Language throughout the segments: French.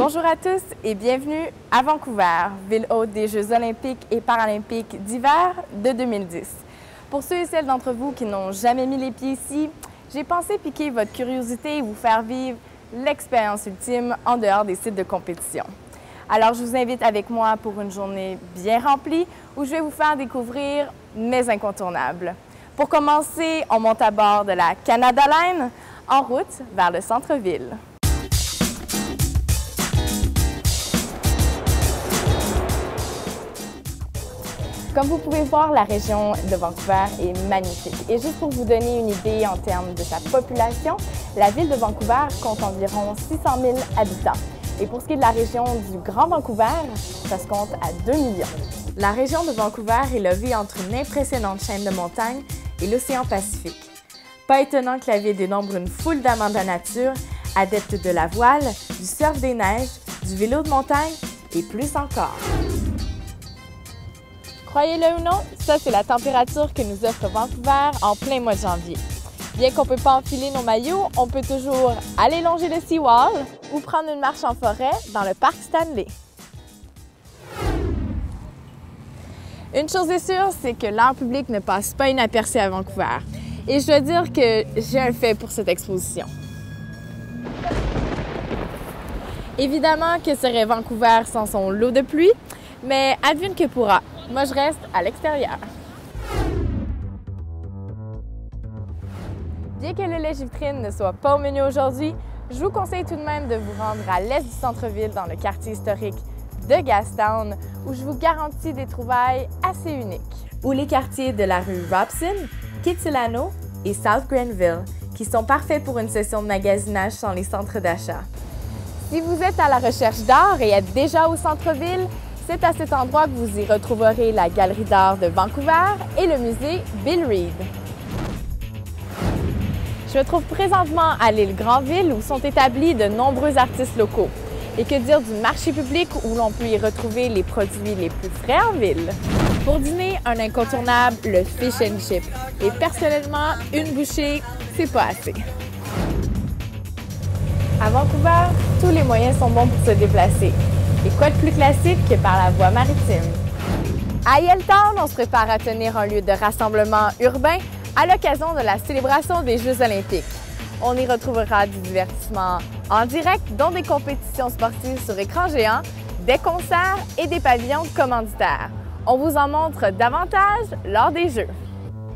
Bonjour à tous et bienvenue à Vancouver, ville hôte des Jeux olympiques et paralympiques d'hiver de 2010. Pour ceux et celles d'entre vous qui n'ont jamais mis les pieds ici, j'ai pensé piquer votre curiosité et vous faire vivre l'expérience ultime en dehors des sites de compétition. Alors, je vous invite avec moi pour une journée bien remplie où je vais vous faire découvrir mes incontournables. Pour commencer, on monte à bord de la Canada Line en route vers le centre-ville. Comme vous pouvez voir, la région de Vancouver est magnifique. Et juste pour vous donner une idée en termes de sa population, la ville de Vancouver compte environ 600 000 habitants. Et pour ce qui est de la région du Grand Vancouver, ça se compte à 2 millions. La région de Vancouver est levée entre une impressionnante chaîne de montagnes et l'océan Pacifique. Pas étonnant que la ville dénombre une foule d'amants de la nature, adeptes de la voile, du surf des neiges, du vélo de montagne et plus encore. Croyez-le ou non, ça c'est la température que nous offre Vancouver en plein mois de janvier. Bien qu'on ne peut pas enfiler nos maillots, on peut toujours aller longer le Seawall ou prendre une marche en forêt dans le parc Stanley. Une chose est sûre, c'est que l'art public ne passe pas inaperçu à Vancouver. Et je dois dire que j'ai un fait pour cette exposition. Évidemment que serait Vancouver sans son lot de pluie, mais advienne que pourra. Moi, je reste à l'extérieur. Bien que le lèche-vitrine ne soit pas au menu aujourd'hui, je vous conseille tout de même de vous rendre à l'est du centre-ville dans le quartier historique de Gastown, où je vous garantis des trouvailles assez uniques. Ou les quartiers de la rue Robson, Kitsilano et South Grenville, qui sont parfaits pour une session de magasinage sans les centres d'achat. Si vous êtes à la recherche d'art et êtes déjà au centre-ville, c'est à cet endroit que vous y retrouverez la Galerie d'art de Vancouver et le musée Bill Reid. Je me trouve présentement à l'île Granville où sont établis de nombreux artistes locaux. Et que dire du marché public où l'on peut y retrouver les produits les plus frais en ville. Pour dîner, un incontournable, le fish and chip. Et personnellement, une bouchée, c'est pas assez. À Vancouver, tous les moyens sont bons pour se déplacer. Et quoi de plus classique que par la voie maritime? À Yaletown, on se prépare à tenir un lieu de rassemblement urbain à l'occasion de la célébration des Jeux olympiques. On y retrouvera du divertissement en direct, dont des compétitions sportives sur écran géant, des concerts et des pavillons commanditaires. On vous en montre davantage lors des Jeux.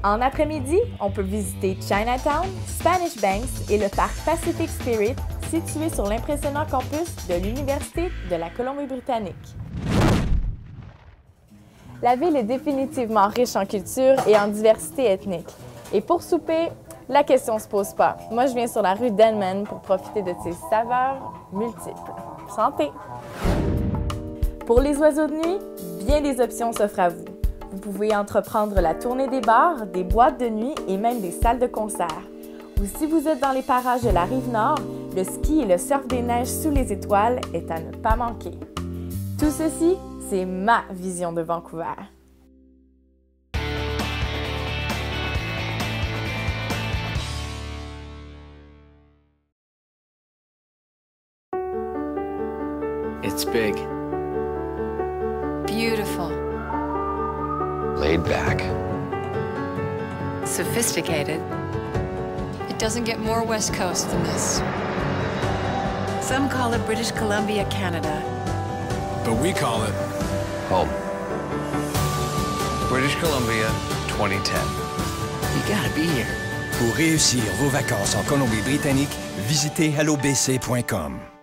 En après-midi, on peut visiter Chinatown, Spanish Banks et le parc Pacific Spirit, situé sur l'impressionnant campus de l'Université de la Colombie-Britannique. La ville est définitivement riche en culture et en diversité ethnique. Et pour souper, la question ne se pose pas. Moi, je viens sur la rue Denman pour profiter de ses saveurs multiples. Santé! Pour les oiseaux de nuit, bien des options s'offrent à vous. Vous pouvez entreprendre la tournée des bars, des boîtes de nuit et même des salles de concert. Ou si vous êtes dans les parages de la Rive-Nord, le ski et le surf des neiges sous les étoiles est à ne pas manquer. Tout ceci, c'est ma vision de Vancouver. It's big. Beautiful. Laid back. Sophisticated. It doesn't get more West Coast than this. Some call it British Columbia, Canada. But we call it Home. British Columbia, 2010. You gotta be here. Pour réussir vos vacances en Colombie-Britannique, visitez hellobc.com.